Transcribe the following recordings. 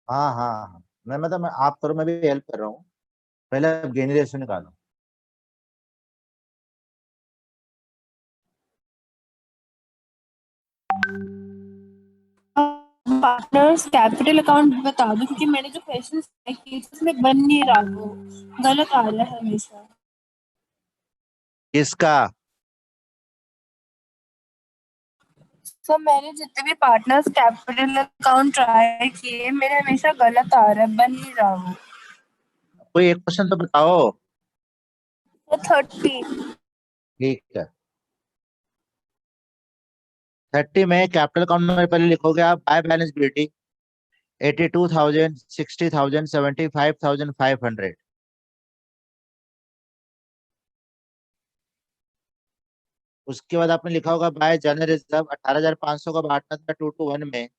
हाँ हाँ हाँ, मैं मतलब मैं आप करो, मैं भी हेल्प कर रहा हूँ। पहले आप गेनी रेशियो निकालो। पार्टनर्स कैपिटल अकाउंट बता दो, क्योंकि मैंने जो क्वेश्चन किए उसमें बन नहीं रहा, वो गलत आ रहा है हमेशा। किसका? सर मैंने जितने भी पार्टनर्स कैपिटल अकाउंट ट्राई किए, मेरे हमेशा गलत आ रहा है, बन नहीं रहा वो। कोई एक क्वेश्चन तो बताओ। तो 30। ठीक है। 30 में कैपिटल अकाउंट में पहले लिखोगे आप बाय बैलेंस बिलिटी 82,000, 60,000, 75,500। उसके बाद आपने लिखा होगा बाय जनरल रिजर्व 18,500 का बांटना था 2 to 1 में।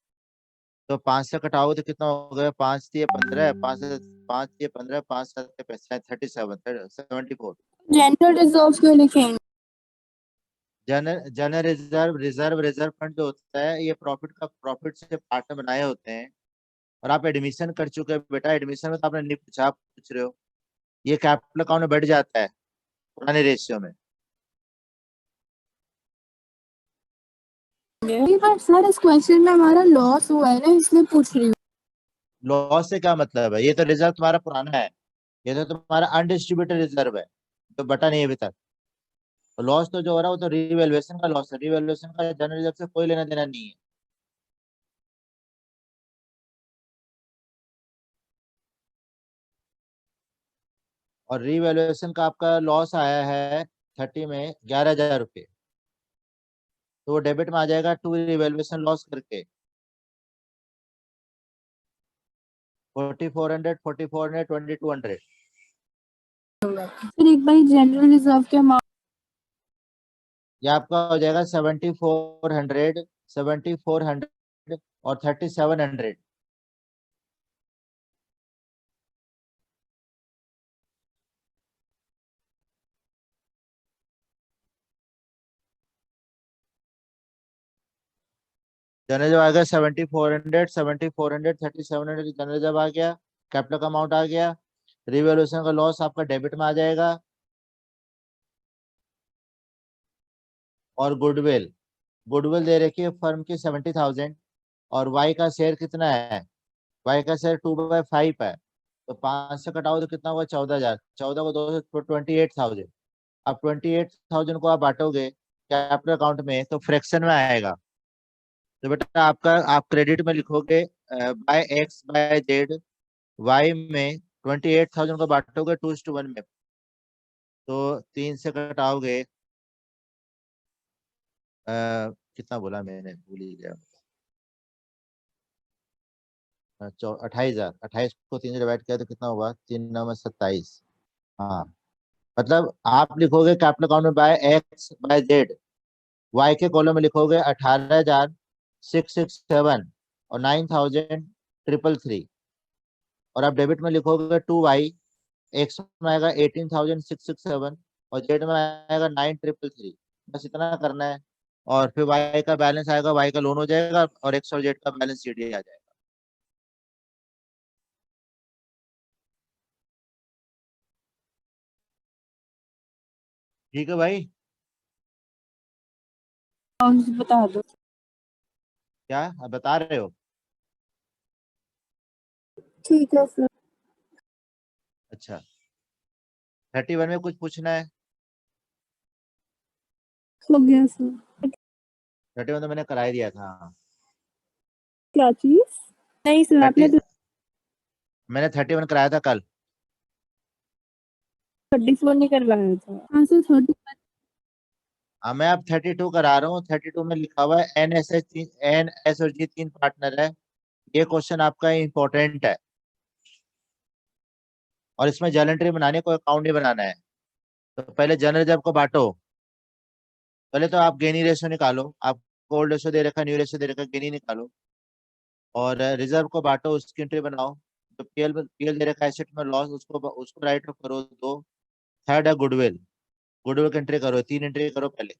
तो 5 से कटाओगे तो कितना हो गया? 5 3 15, 5 5 3 15, 5 7 37, 74। जनरल रिजर्व क्यों लिखेंगे? General general reserve, reserve fund जो होता है, ये प्रॉफिट से पार्टनर बनाए होते हैं। और आप एडमिशन कर चुके हैं बेटा, एडमिशन में तो आपने नहीं पूछा, आप पूछ रहे हो। ये कैपिटल अकाउंट में बढ़ जाता है पुराने रेशियो में। पर सर इस क्वेश्चन में हमारा लॉस हुआ है ना, इसलिए पूछ रही हूँ। लॉस से क्या मतलब है? ये तो रिजर्व तुम्हारा पुराना है। ये तो तुम्हारा अनडिस्ट्रीब्यूटेड रिजर्व है, तो बटा नहीं है अभी तक। तो लॉस तो जो हो रहा है वो तो रिवैल्यूएशन का लॉस है। रिवैल्यूएशन का जनरल रिजर्व से कोई लेना देना नहीं है। और रिवैल्यूएशन का आपका लॉस आया है 30 में 11,000 रुपये। तो वो डेबिट में आ जाएगा टू रिवैल्यूएशन लॉस करके। 4,400, 4,400, 2,200। फिर एक बार जनरल रिजर्व के अमाउंट। ये आपका हो जाएगा 7,400, 7,400 और 3,700। जनरल जब आ गया 7,400, 7,400, 3,700 जनरल जब आ गया, कैपिटल का अमाउंट आ गया। रिवैल्यूएशन का लॉस आपका डेबिट में आ जाएगा। और गुडविल, गुडविल दे रखी है फर्म की 70,000। और वाई का शेयर कितना है? वाई का शेयर 2/5 है। तो 5 से कटाओ तो कितना होगा? 14,000। 14 को 2 से 28,000। अब 28,000 को आप बांटोगे कैपिटल अकाउंट में तो फ्रैक्शन में आएगा। तो बेटा आपका, आप क्रेडिट में लिखोगे by X by Z. Y में 28,000 को बांटोगे 2:1 में। तो 3 से कटाओगे कितना बोला मैंने, भूल ही गया। 28,000, 28 को 3 से डिवाइड किया तो कितना होगा? 3 9 में 27। हाँ, मतलब आप लिखोगे कैपिटल अकाउंट में by X by Z. Y के कॉलम में लिखोगे 18,667 और 9,333। और आप डेबिट में लिखोगे 2 वाई। एक्स में आएगा 18,667 और जेड में आएगा 9,333। बस इतना करना है। और फिर वाई का बैलेंस आएगा, वाई का लोन हो जाएगा और एक्स और जेड का बैलेंस शीट आ जाएगा। ठीक है भाई। बता दो। क्या आप बता रहे हो? ठीक है सर। अच्छा, 31 में कुछ पूछना है? हो गया सर। 31 तो मैंने करा ही दिया था। क्या चीज? नहीं सर, आपने 30, तो मैंने 31 कराया था कल। 34 नहीं करवाया था। हाँ सर 30। हाँ, मैं अब 32 करा रहा हूँ। 32 में लिखा हुआ है एन एस और जी 3 पार्टनर है। ये क्वेश्चन आपका इंपॉर्टेंट है। और इसमें जर्नल एंट्री बनाने को अकाउंट नहीं बनाना है। तो पहले जर्नल रिजर्व को बांटो। पहले तो आप गेनी रेशो निकालो। आपको ओल्ड रेशो दे रखा, न्यू रेशो दे रखा, गेनी निकालो। और रिजर्व को बांटो, उसकी एंट्री बनाओ। तो पीएल दे रखा है एसेट में लॉस, उसको राइट ऑफ करो दो। थर्ड है गुडविल। गुडविल की एंट्री करो, 3 एंट्री करो पहले।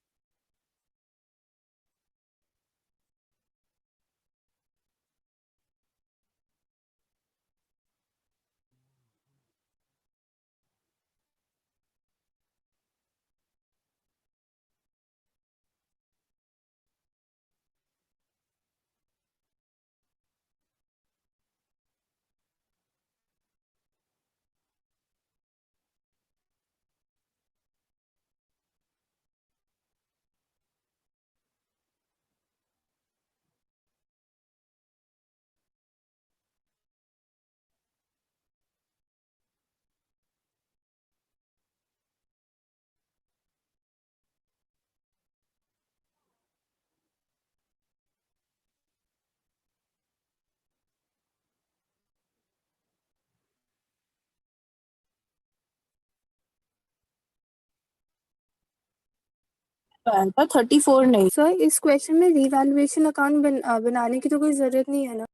आया था 34 नहीं। सर इस क्वेश्चन में रिवैल्यूएशन अकाउंट बनाने की तो कोई जरूरत नहीं है ना।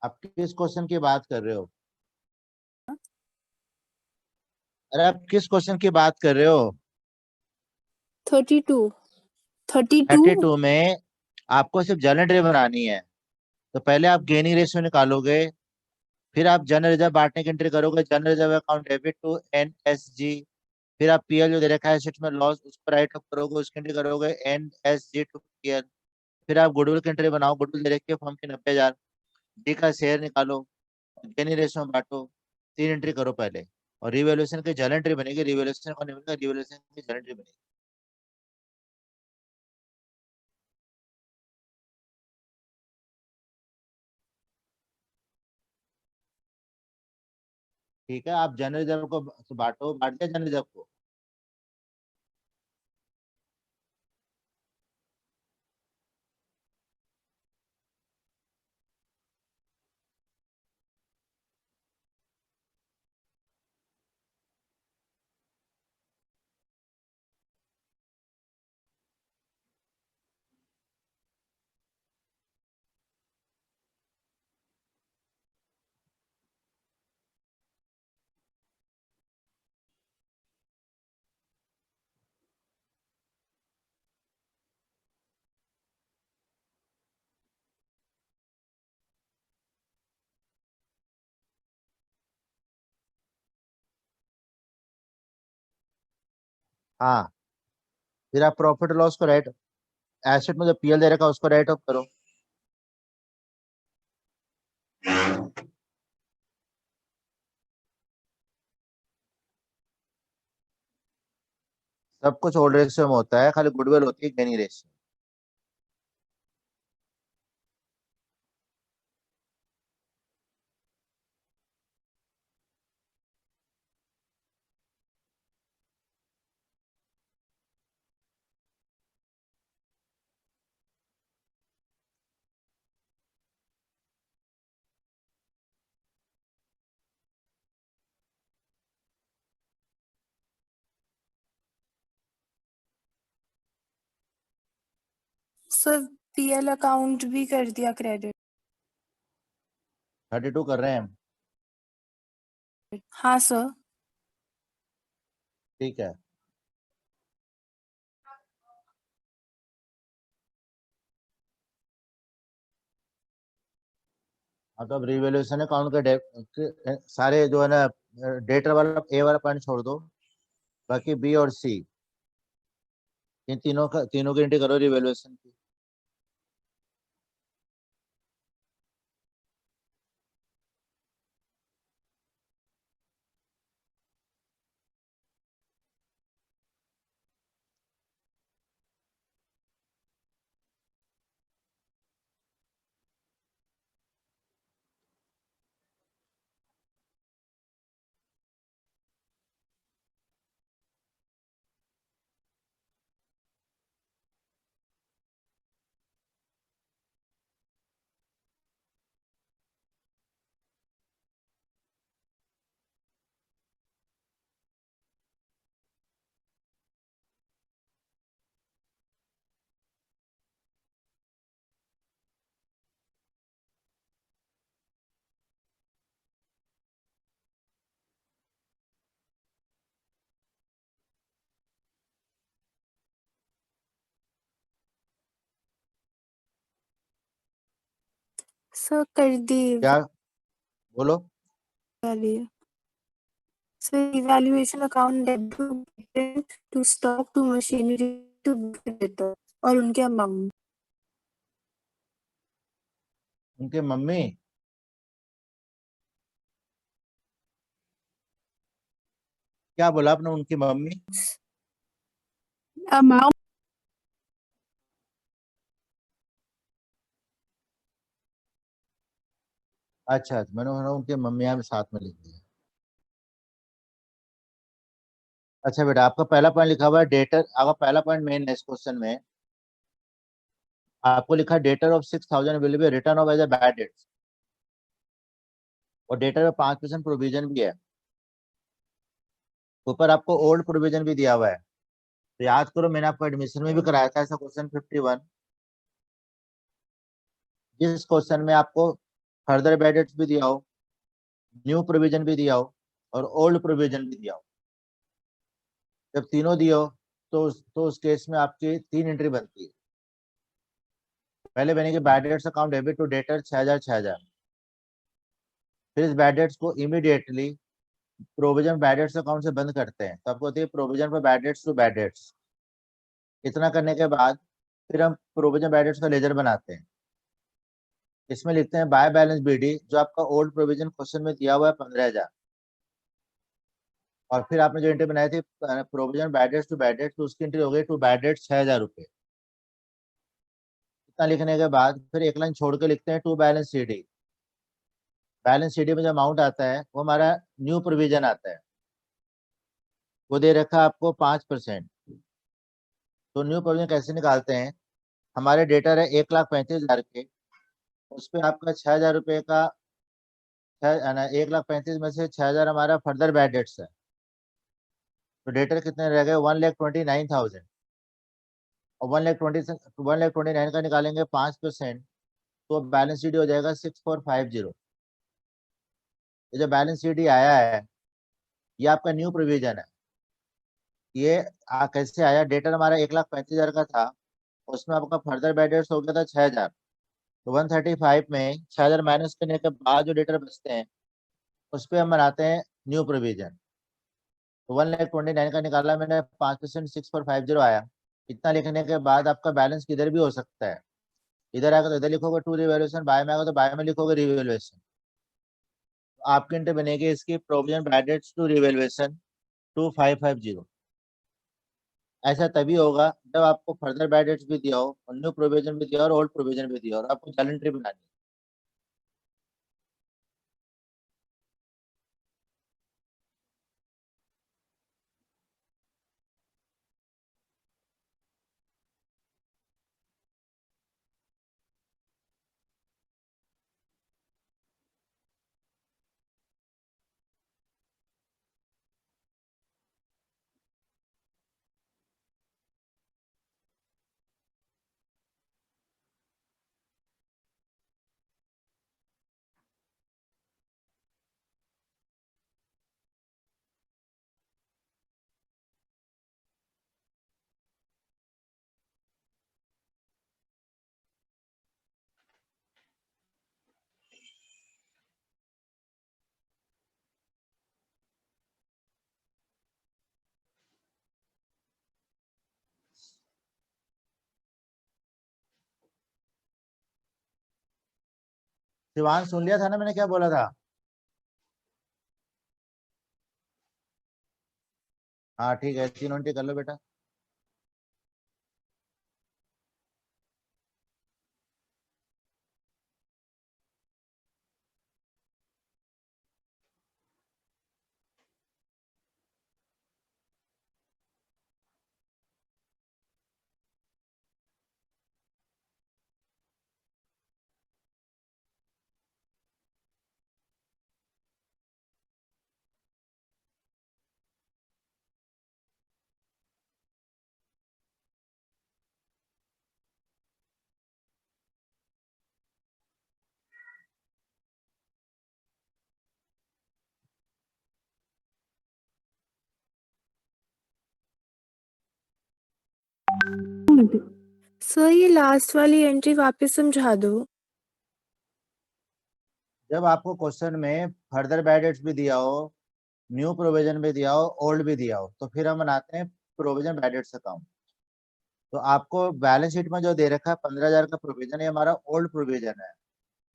आप किस क्वेश्चन की बात कर रहे हो? अरे आप किस क्वेश्चन की बात कर रहे हो? 32 32 32 में आपको सिर्फ जनरल एंट्री बनानी है। तो पहले आप गेनिंग रेशियो निकालोगे, फिर आप जनरल रिजर्व बांटने की एंट्री करोगे, general reserve account debit to NSG. फिर आप पीएल जो दे रखा है एसेट्स में लॉस, उसको राइट अप करोगे, उसकी एंट्री करोगे एनएसजी टू पीएल। फिर आप गुडविल की एंट्री बनाओ, गुडविल दे रखी है फर्म की 90,000, डी का शेयर निकालो, गेनिंग रेशियो में बांटो, 3 एंट्री करो पहले। और रिवैल्यूएशन की जनरल एंट्री बनेगी, रिवैल्यूएशन कौन बनेगा, रिवैल्यूएशन की जनरल एंट्री बनेगी। ठीक है, आप जनरल रिजर्व को बांटो, बांट दिया जनरल रिजर्व को। हाँ, फिर आप प्रॉफिट लॉस को राइट, एसेट में जो पीएल दे रखा है उसको राइट ऑफ करो। सब कुछ ओल्ड रेशियो में होता है, खाली गुडविल होती है gaining ratio. Sir PL account भी कर दिया क्रेडिट। 32 कर रहे हैं हम। हाँ सर। ठीक है, हाँ तो अब रिवैल्यूएशन अकाउंट सारे जो है ना, डेटर वाला ए वाला पॉइंट छोड़ दो, बाकी बी और सी, इन तीनों की एंट्री करो रिवैल्यूएशन की। सर कर दी क्या बोलो? वाली। Sir evaluation account debit to stock to machinery to debtor और उनके अमाउंट। उनके मम्मी? क्या बोला आपने, उनकी मम्मी? अमाउंट। अच्छा, मैंने उनके मम्मी यहाँ साथ में लिख दिया। अच्छा बेटा, आपका पहला पॉइंट लिखा हुआ है डेटर, आपका पहला पॉइंट मेन है इस क्वेश्चन में। आपको लिखा debtor of 6,000 will be return of as a bad debt, और डेटर में 5% प्रोविजन भी है, ऊपर आपको ओल्ड प्रोविजन भी दिया हुआ है। तो याद करो, मैंने आपको एडमिशन में भी कराया था ऐसा क्वेश्चन 51, जिस क्वेश्चन में आपको फर्दर बैड डेट्स भी दिया हो, न्यू प्रोविजन भी दिया हो और ओल्ड प्रोविजन भी दिया हो। जब तीनों दिए हो तो उस केस में आपकी 3 एंट्री बनती है। पहले बनेगी bad debts account debit to debtor 6000 फिर इस बैड डेट्स को immediately provision bad debts account से बंद करते हैं, तो आपको होती है provision for bad debts to bad debts. इतना करने के बाद फिर हम प्रोविजन बैड डेट्स का लेजर बनाते हैं। इसमें लिखते हैं बाय बैलेंस बीडी, जो आपका ओल्ड प्रोविजन क्वेश्चन में दिया हुआ है 15,000, और फिर आपने जो एंट्री बनाई थी provision bad debts to bad debts, तो उसकी एंट्री हो गई टू बैड डेट्स 6,000 रुपये। इतना लिखने के बाद फिर एक लाइन छोड़ के लिखते हैं to balance CD. Balance CD में जो अमाउंट आता है वो हमारा न्यू प्रोविजन आता है, वो दे रखा है आपको 5%। तो न्यू प्रोविजन कैसे निकालते हैं, हमारे डेटर है 1,35,000 के, उस पर आपका 6,000 रुपये का 1,35,000 में से 6,000 हमारा फर्दर बैड डेट्स है, तो डेटर कितने रह गए 1,29,000। और 1,29,000 का निकालेंगे 5%, तो बैलेंस शीट हो जाएगा 6450। ये जो बैलेंस शीट आया है ये आपका न्यू प्रोविजन है। ये कैसे आया, डेटर हमारा 1,35,000 का था, उसमें आपका फर्दर बैड डेट्स हो गया था 6,000, तो 135 में 6,000 माइनस करने के बाद जो डेटर बचते हैं उस पर हम बनाते हैं न्यू प्रोविजन। तो 1,29,000 का निकाला मैंने, 5% 6450 आया। इतना लिखने के बाद आपका बैलेंस किधर भी हो सकता है, इधर आएगा तो इधर लिखोगे टू रिवैल्यूएशन, बाय में आएगा तो बाय में लिखोगे रिवैल्यूएशन। तो आपकी एंट्री बनेगी इसकी provision bad debts to revaluation 2550। ऐसा तभी होगा जब आपको फर्दर बैड डेट्स भी दिया हो, न्यू प्रोविजन भी दिया और ओल्ड प्रोविजन भी दिया और आपको जर्नल एंट्री बनानी है। शिवांश सुन लिया था ना मैंने क्या बोला था? हाँ ठीक है, 3 एंट्री कर लो बेटा। सर ये लास्ट वाली एंट्री वापस समझा दो। जब आपको क्वेश्चन में फर्दर बैड डेट्स भी दिया हो, न्यू प्रोविजन भी दिया हो, ओल्ड भी दिया हो, तो फिर हम बनाते हैं प्रोविजन बैड डेट्स अकाउंट। तो आपको बैलेंस शीट में जो दे रखा है 15,000 का प्रोविजन, ये हमारा ओल्ड प्रोविजन है,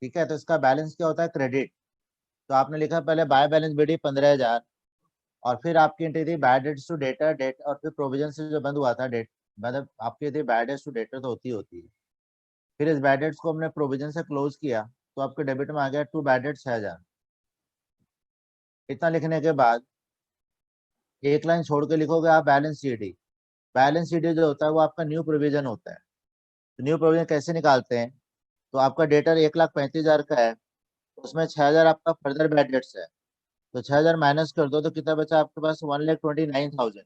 ठीक है। तो इसका बैलेंस क्या होता है, क्रेडिट। तो आपने लिखा पहले बाय बैलेंस बीडी 15,000, और फिर आपकी एंट्री थी bad debts to debtor debt, और फिर प्रोविजन से जो बंद हुआ था डेट, मतलब आपकी थी बैड डेट्स टू डेटर, तो होती है। फिर इस बैड डेट्स को हमने प्रोविजन से क्लोज किया, तो आपके डेबिट में आ गया टू बैड डेट्स 6,000। इतना लिखने के बाद एक लाइन छोड़ के लिखोगे आप बैलेंस शीट। बैलेंस शीट जो होता है वो आपका न्यू प्रोविजन होता है। तो न्यू प्रोविजन कैसे निकालते हैं, तो आपका डेटर 1,35,000 का है, उसमें 6,000 आपका फर्दर बैड डेट्स है, तो 6,000 माइनस कर दो तो कितना बचा आपके पास 1,29,000।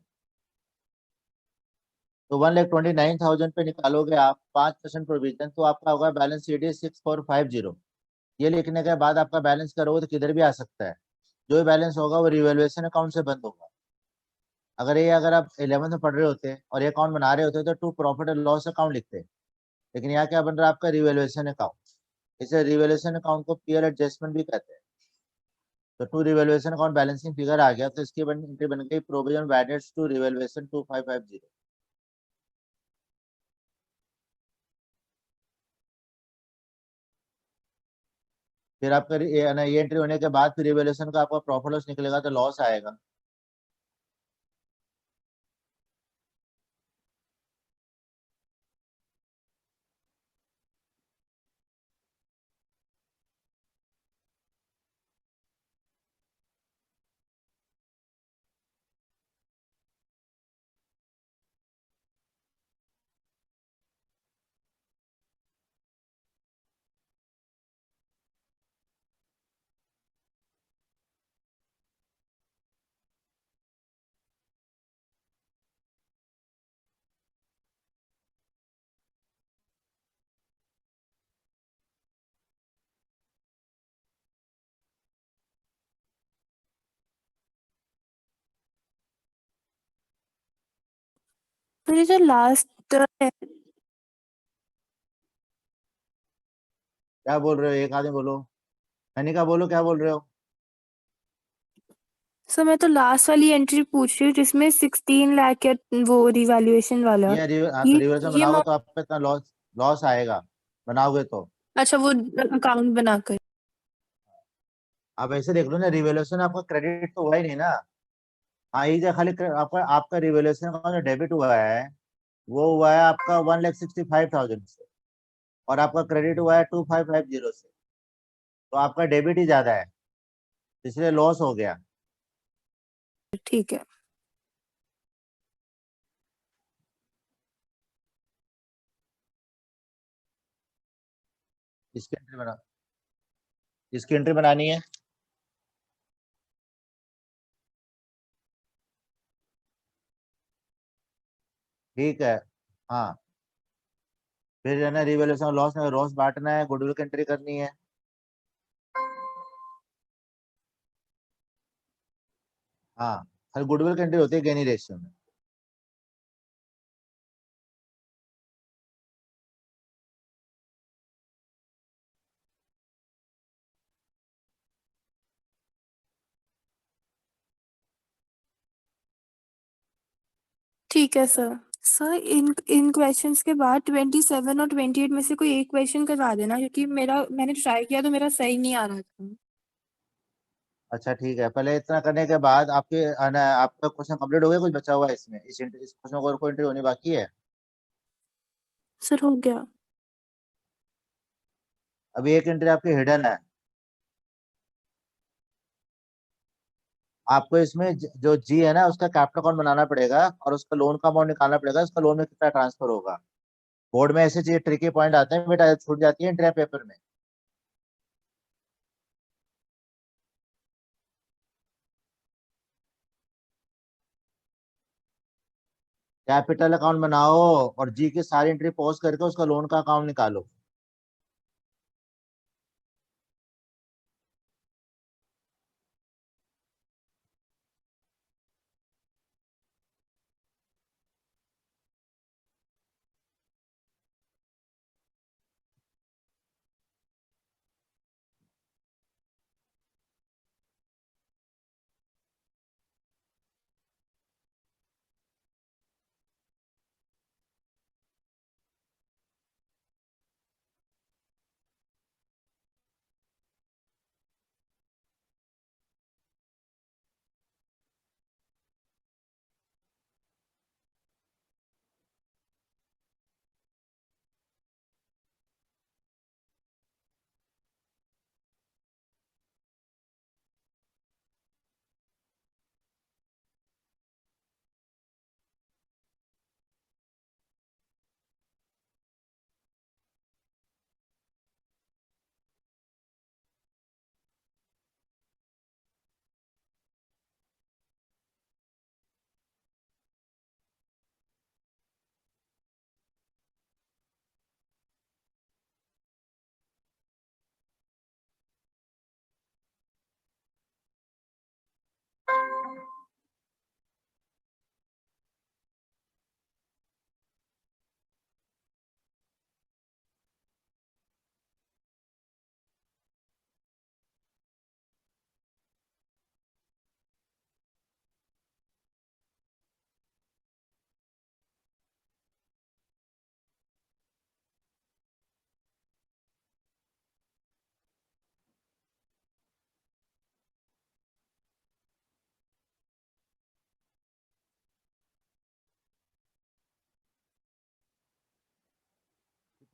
तो 1,29,000 पे निकालोगे आप 5% प्रोविजन, तो आपका होगा बैलेंस शीट 6450। ये लिखने के बाद आपका बैलेंस करोगे तो किधर भी आ सकता है। जो बैलेंस होगा वो रिवैल्यूएशन अकाउंट से बंद होगा। अगर आप 11th में पढ़ रहे होते और ये अकाउंट बना रहे होते तो to profit and loss account लिखते। लेकिन यहाँ क्या बन रहा है आपका रिवैल्यूएशन अकाउंट। इसे रिवैल्यूएशन अकाउंट को पीयर एडजस्टमेंट भी कहते हैं। तो to revaluation account balancing figure आ गया, तो इसकी एंट्री बन गई प्रोविजन एडेड टू रिवैल्यूएशन 2550। फिर आपका ये एंट्री होने के बाद फिर रिवैल्यूएशन का आपका प्रॉफिट लॉस निकलेगा तो लॉस आएगा। तो ये जो लास्ट है, क्या बोल रहे हो, एक आदमी बोलो। कनिका बोलो, क्या बोल रहे हो। सो मैं तो लास्ट वाली एंट्री पूछ रही हूँ जिसमें 16 लाख या वो रिवैल्यूएशन वाला। हाँ, तो ये रिवैल्यूएशन ये बनाओगे तो आप पे इतना लॉस लॉस आएगा, बनाओगे तो। अच्छा, वो अकाउंट बनाकर। आप ऐसे देख लो ना, रिवैल्यूएशन आपका क्रेडिट तो हुआ ही नहीं ना। हाँ, ये जो खाली आपका आपका रिवैल्यूएशन का जो डेबिट हुआ है वो हुआ है आपका 1,65,000 से, और आपका क्रेडिट हुआ है 2,550 से। तो आपका डेबिट ही ज्यादा है, इसलिए लॉस हो गया। ठीक है। इसकी एंट्री बना इसकी एंट्री बनानी है। ठीक है। हाँ, फिर है ना रिवैल्यूएशन लॉस में लॉस बांटना है, गुडविल की एंट्री करनी है। हाँ, हर गुडविल की एंट्री होती है गेनी रेशियो में। ठीक है सर। सर, इन इन क्वेश्चंस के बाद 27 और 28 में से कोई एक क्वेश्चन करवा देना, क्योंकि मैंने ट्राई किया तो मेरा सही नहीं आ रहा था। अच्छा ठीक है, पहले इतना करने के बाद आपके आपका क्वेश्चन कंप्लीट हो गया, कुछ बचा हुआ है इसमें, इस क्वेश्चन को और कोई एंट्री होनी बाकी है। सर हो गया। अभी एक एंट्री आपकी हिडन है। आपको इसमें जो जी है ना उसका कैपिटल अकाउंट बनाना पड़ेगा और उसका लोन का अमाउंट निकालना पड़ेगा, उसका लोन में कितना ट्रांसफर होगा। बोर्ड में ऐसे चीज ट्रिकी पॉइंट आते हैं बेटा, छूट जाती है एंट्री पेपर में। कैपिटल अकाउंट बनाओ और जी की सारी एंट्री पॉज करके उसका लोन का अकाउंट निकालो।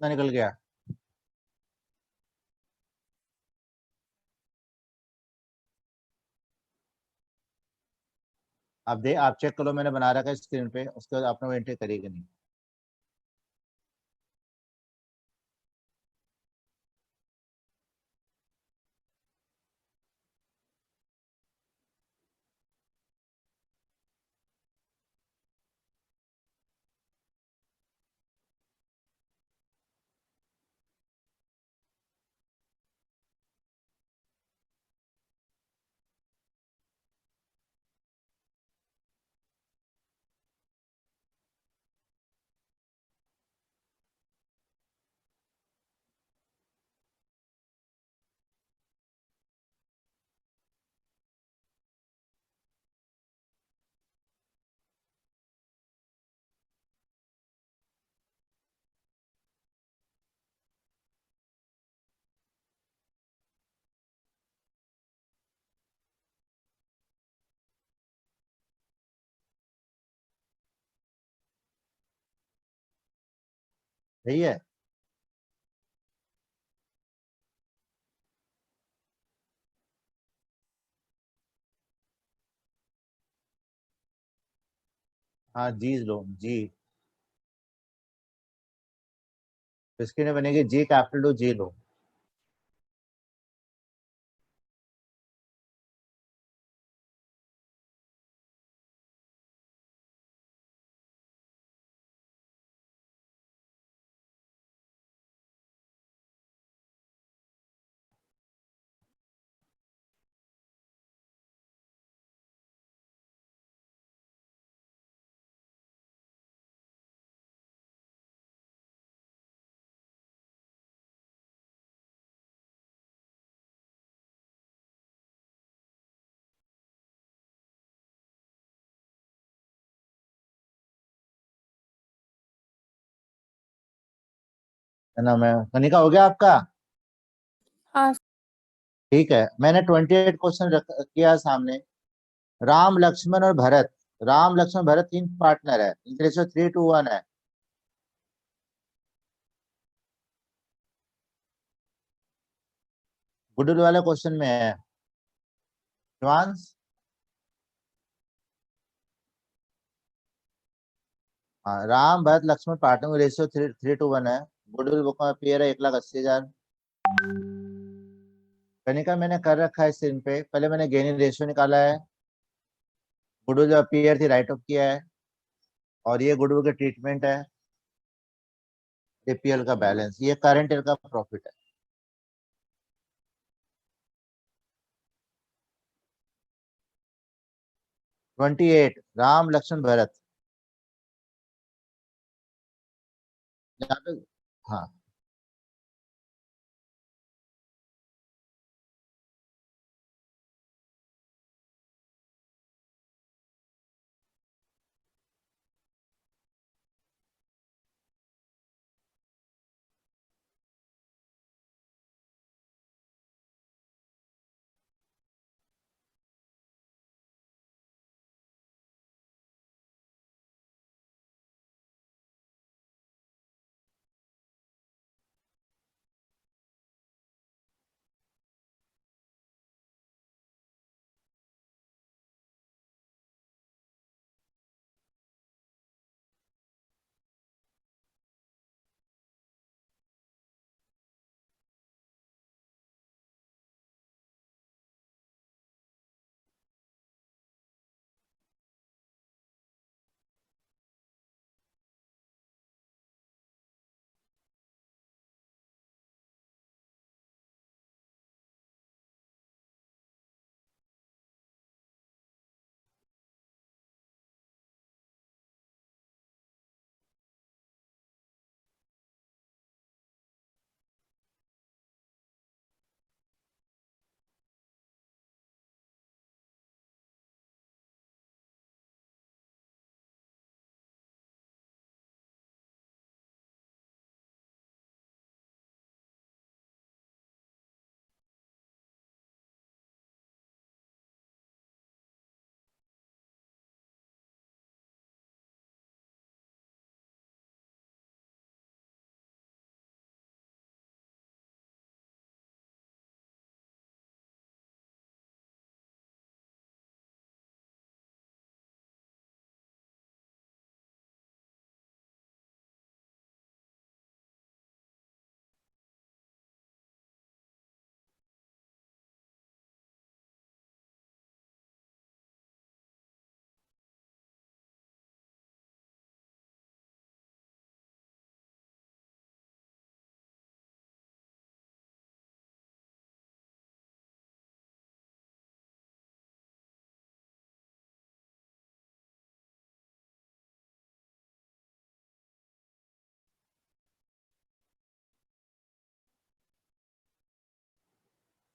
कितना निकल गया? आप चेक करो, मैंने बना रखा है स्क्रीन पे, उसके बाद आपने वो एंट्री करेगी नहीं। सही है। हाँ जी लो जी, स्क्रीन में बनेगी जी कैपिटल टू जी लो। है ना, मैं कनिका हो गया आपका? हाँ ठीक है, मैंने 28 क्वेश्चन रख किया सामने। राम लक्ष्मण और भरत, राम लक्ष्मण भरत 3 पार्टनर है, इनकी रेशियो 3:1 है। गुडविल वाले क्वेश्चन में है। एडवांस। हाँ, राम भरत लक्ष्मण पार्टनर में रेशियो 3:1 है। गुडविल बुक में अपीयर है 1,80,000। कनिका मैंने कर रखा है स्क्रीन पे, पहले मैंने गेनिंग रेशियो निकाला है, गुडविल जो अपीयर थी राइट ऑफ किया है, और ये गुडविल का ट्रीटमेंट है, एपीएल का बैलेंस, ये करंट ईयर का प्रॉफिट है। 28 राम लक्ष्मण भरत, यहाँ पे। हाँ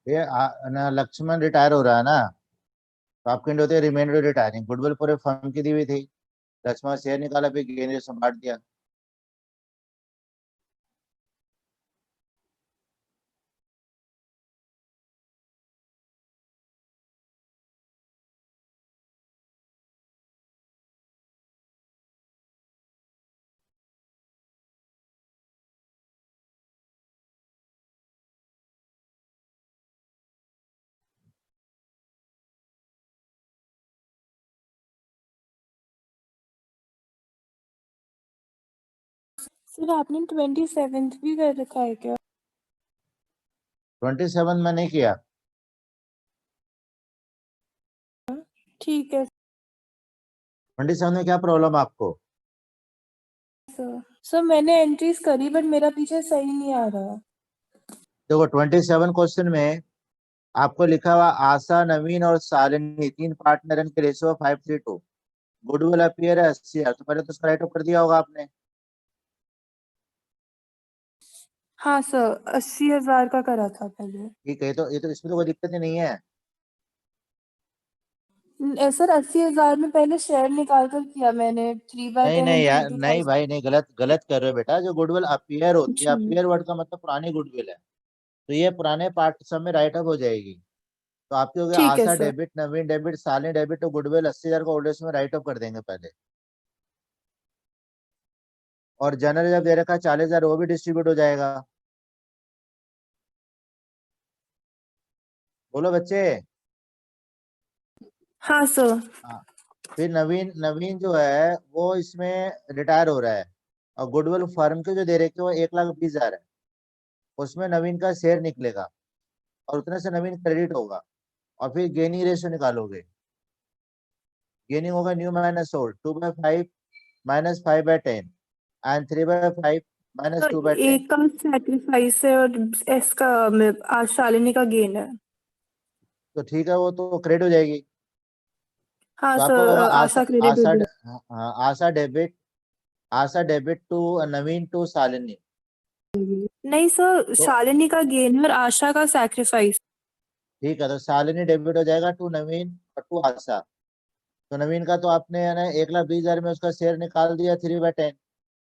ये लक्ष्मण रिटायर हो रहा है ना, तो आपके होते हैं रिमेंडर रिटायरिंग, गुडविल पूरे फर्म की दी हुई थी, लक्ष्मण शेयर निकाला, फिर गेन संभाल दिया। सर आपने 27th भी कर रखा है क्या? 27 में नहीं किया। ठीक है 27 में क्या प्रॉब्लम आपको? सर। सर मैंने एंट्रीज करी बट मेरा पीछे सही नहीं आ रहा। देखो 27 क्वेश्चन में आपको लिखा हुआ आशा, नवीन और शालिनी तीन पार्टनर के रेशियो 5:3 गुडविल अपीयर है 80 है, तो पहले तो उसका राइट अप कर दिया होगा आपने। हाँ सर 80,000 का करा था पहले। ठीक है, तो ये तो इसमें तो कोई दिक्कत ही नहीं है। सर 80,000 में पहले शेयर निकाल कर किया मैंने, 3/10 नहीं into यार, नहीं 80,000। भाई नहीं, गलत गलत कर रहे हो बेटा। जो गुडविल अपीयर होती है, जी अपीयर वर्ड का मतलब पुरानी गुडविल है, तो ये पुराने पार्ट सब में राइट अप हो जाएगी। तो आपकी हो गया ठीक है आशा सर। डेबिट, नवीन डेबिट, शालिनी डेबिट, तो गुडविल 80,000 का ओल्डेस्ट में राइट अप कर देंगे पहले। और जनरल जब दे रखा है 40,000, वो भी डिस्ट्रीब्यूट हो जाएगा। बोलो बच्चे। हाँ सर। हाँ, फिर नवीन नवीन जो है वो इसमें रिटायर हो रहा है, और गुडविल फर्म के जो दे रखे वो 1,20,000 है, उसमें नवीन का शेयर निकलेगा, और उतने से नवीन क्रेडिट होगा। और फिर गेनिंग रेशियो निकालोगे। गेनिंग होगा न्यू माइनस ओल्ड, 2/5 -5/10 एंड 3/5 तो -2/10। एक का सैक्रिफाइस है और एस का आज शालिनी का गेन है। तो ठीक है, वो तो क्रेडिट हो जाएगी। हाँ तो आपको सर होगा आशा, आशा क्रेडिट हो आशा, गई। हाँ, Asha debit to Naveen to Shalini. नहीं सर तो शालिनी का गेन और आशा का सैक्रिफाइस। ठीक है, तो शालिनी डेबिट हो जाएगा टू नवीन और टू आशा। तो नवीन का तो आपने है ना 1,20,000 में उसका शेयर निकाल दिया 3/10।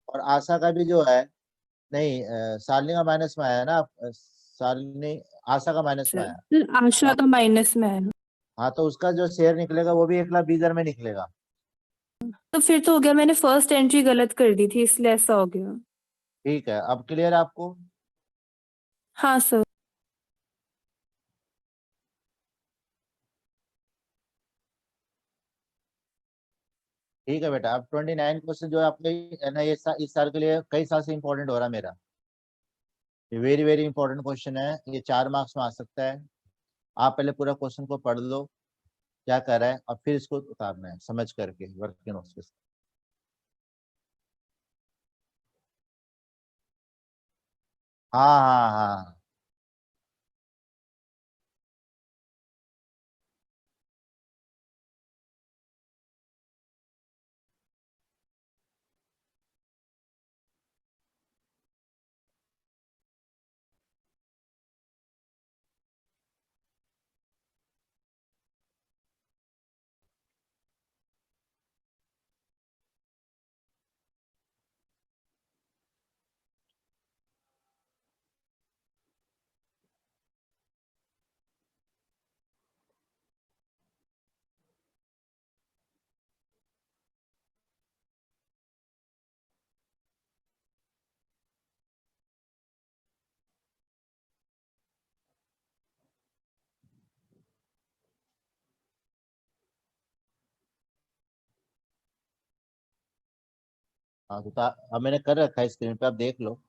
और आशा का भी जो है, नहीं शालिनी का माइनस में आया ना, शालिनी, आशा का माइनस में आया। सर तो आशा आप, का माइनस में है। हाँ, तो उसका जो शेयर निकलेगा वो भी 1,20,000 में निकलेगा। तो फिर तो हो गया, मैंने फर्स्ट एंट्री गलत कर दी थी इसलिए ऐसा हो गया। ठीक है, अब क्लियर आपको? हाँ सर। ठीक है बेटा, अब 29 क्वेश्चन जो है आपके है ना, ये इस साल के लिए कई साल से इंपॉर्टेंट हो रहा है मेरा। ये वेरी वेरी इंपॉर्टेंट क्वेश्चन है, ये 4 मार्क्स में आ सकता है। आप पहले पूरा क्वेश्चन को पढ़ लो, क्या कर रहा है, और फिर इसको उतारना है समझ करके वर्किंग नोट्स के साथ। हाँ हाँ हाँ। हाँ, तो अब मैंने कर रखा है स्क्रीन पे, आप देख लो।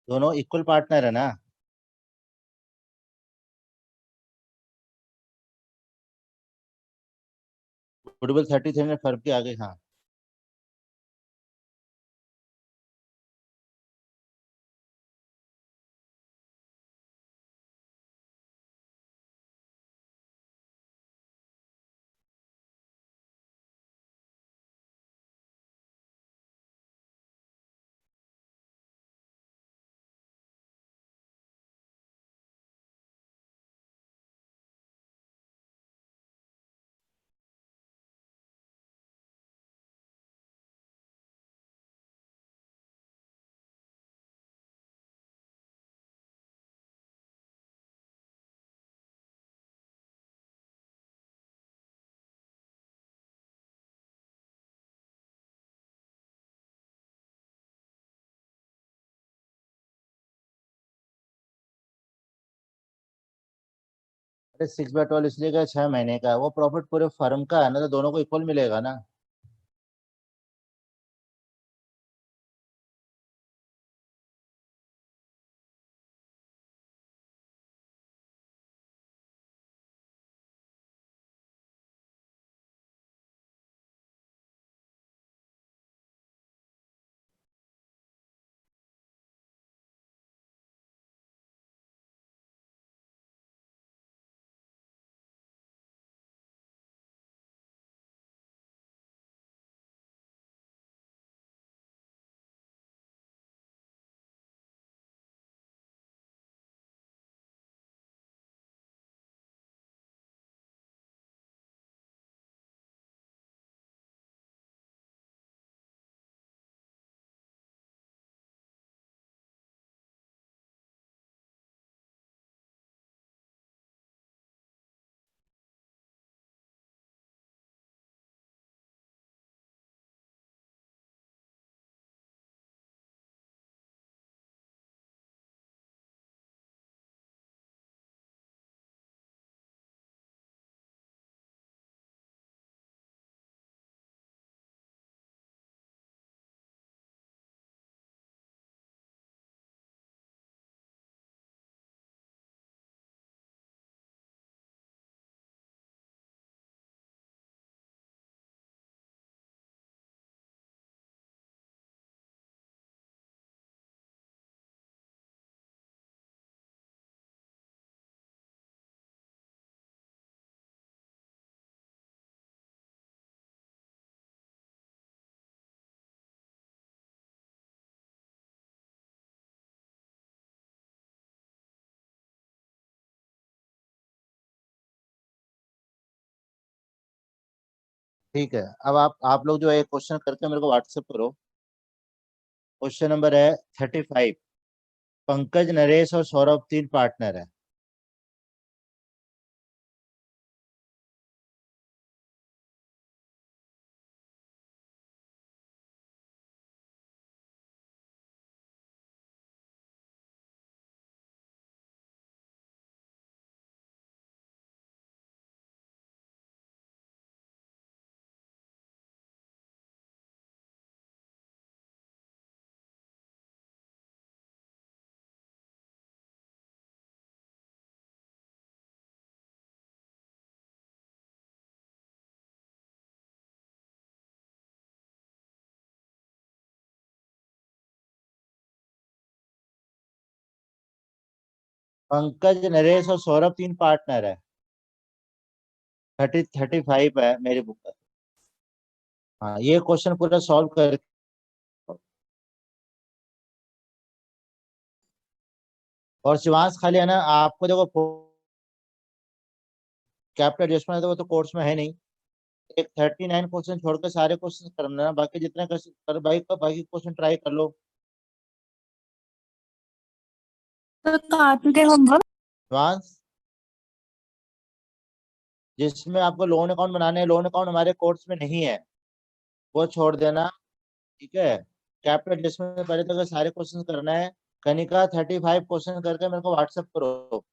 दोनों इक्वल पार्टनर है ना। गुडविल 33 में फर्म के आगे, हाँ। अरे 6/12 इसलिए का 6 महीने का है, वो प्रॉफिट पूरे फर्म का है ना, तो दोनों को इक्वल मिलेगा ना। ठीक है, अब आप लोग जो है क्वेश्चन करके मेरे को व्हाट्सएप करो। क्वेश्चन नंबर है 35। पंकज, नरेश और सौरभ 3 पार्टनर है। पंकज, नरेश और सौरभ 3 पार्टनर है। 35 है मेरी बुक में। हाँ, ये क्वेश्चन पूरा सॉल्व कर। और शिवांश, खाली है ना, आपको देखो कैपिटल एडजस्टमेंट है तो वो तो कोर्स में है नहीं। एक 39 क्वेश्चन छोड़ के सारे क्वेश्चन करना है, बाकी जितने कर भाई का बाकी क्वेश्चन ट्राई कर लो। तो कहाँ पे होमवर्क? शिवांश, जिसमें आपको लोन अकाउंट बनाने हैं, लोन अकाउंट हमारे कोर्स में नहीं है, वो छोड़ देना। ठीक है, कैपिटल एडजस्टमेंट से पहले तो सारे क्वेश्चन करना है। कनिका 35 क्वेश्चन करके मेरे को व्हाट्सएप करो।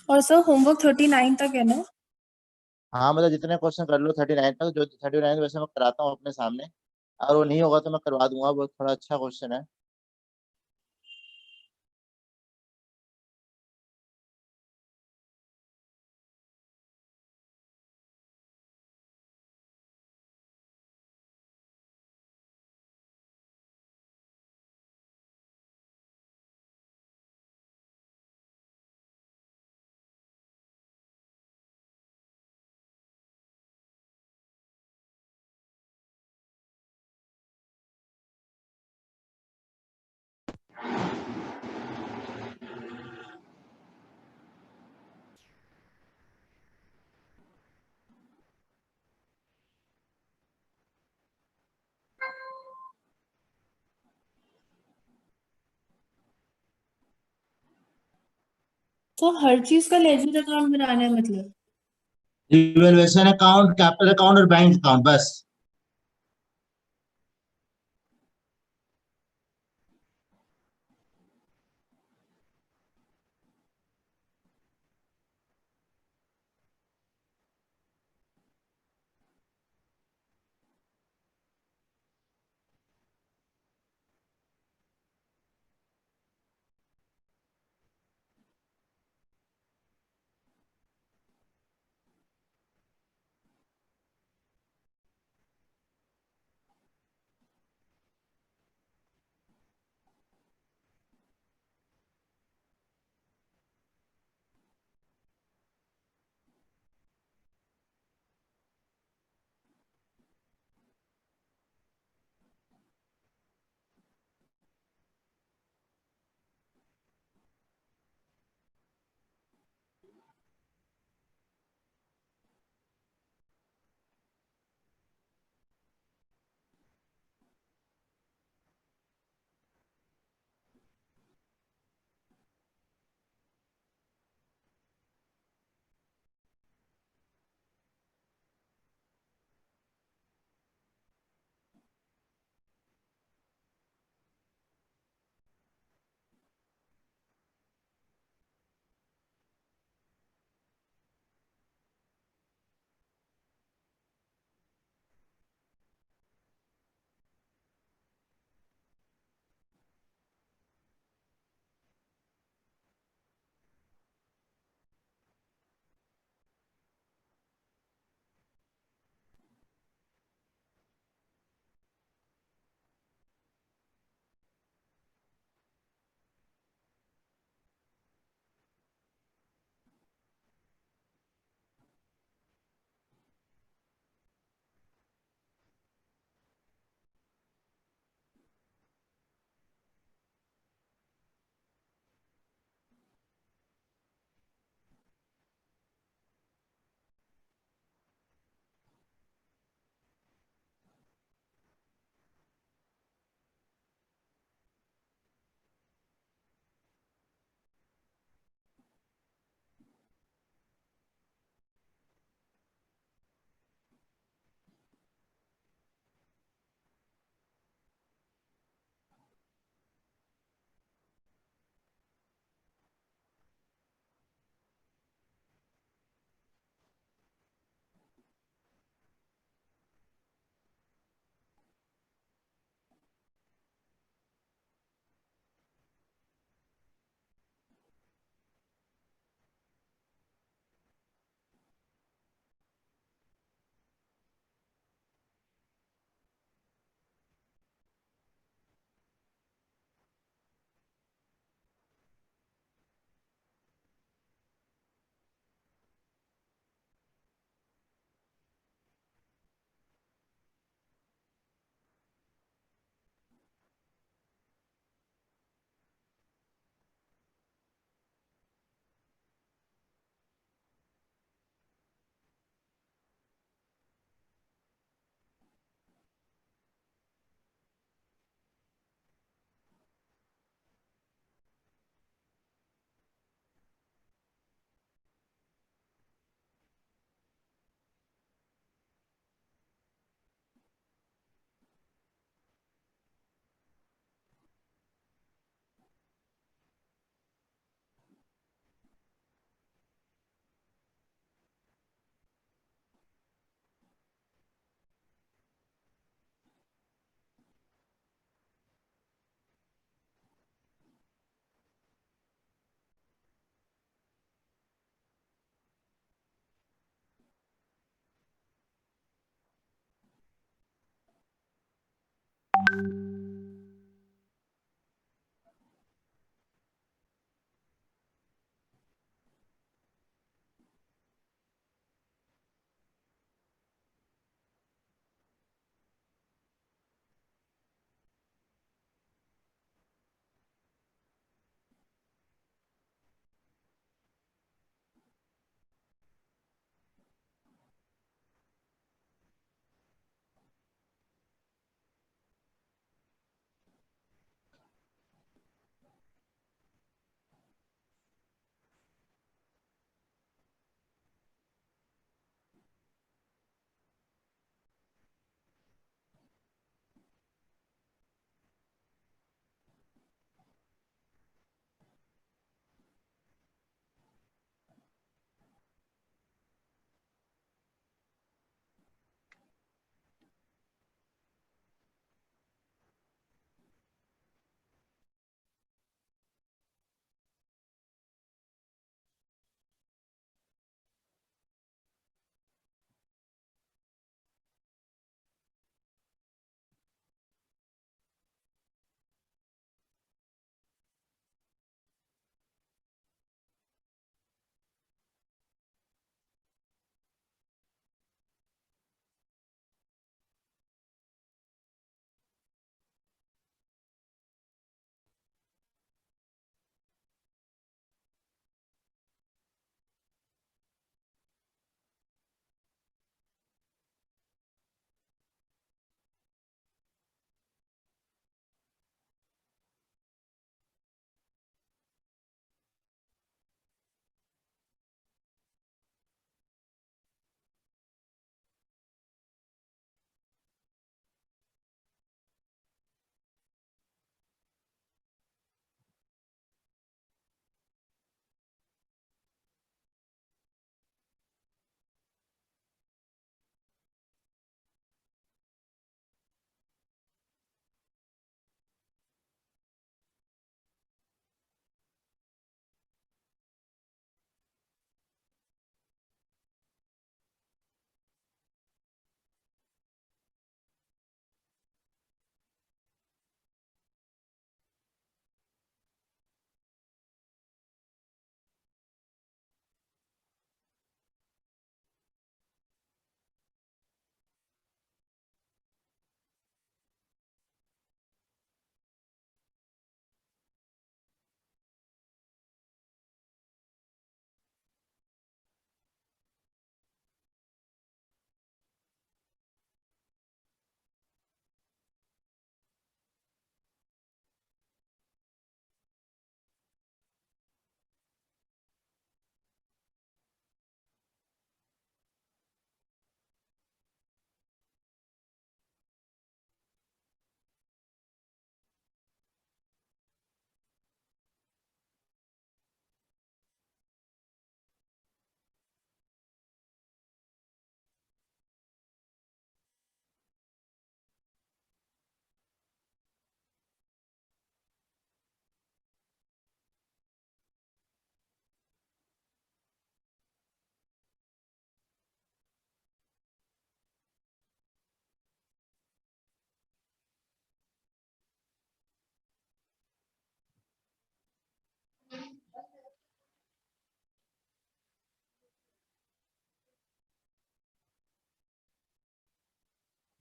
और सर होमवर्क 39 तक है ना? हाँ मतलब जितने क्वेश्चन कर लो 39 तक, जो 39 वैसे मैं कराता हूँ अपने सामने, अगर वो नहीं होगा तो मैं करवा दूंगा, वो थोड़ा अच्छा क्वेश्चन है। तो हर चीज का लेजर अकाउंट बनाना है मतलब? इवेल्युएशन अकाउंट, कैपिटल अकाउंट और बैंक अकाउंट, बस।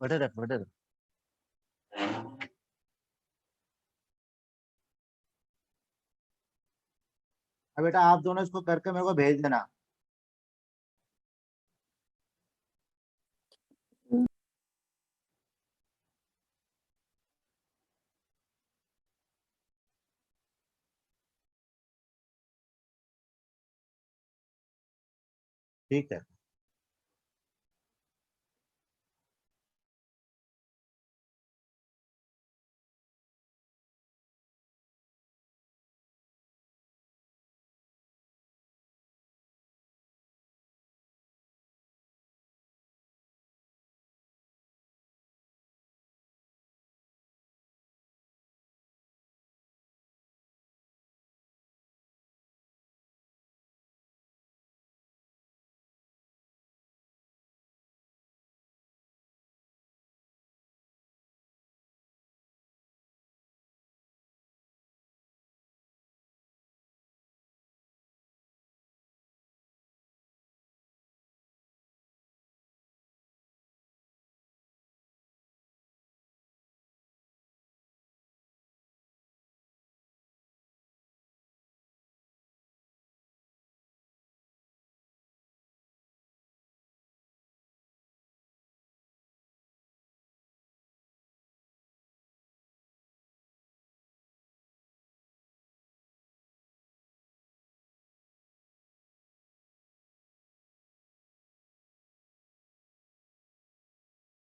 बटे रख बटे रख। अब बेटा आप दोनों इसको करके मेरे को भेज देना। ठीक है।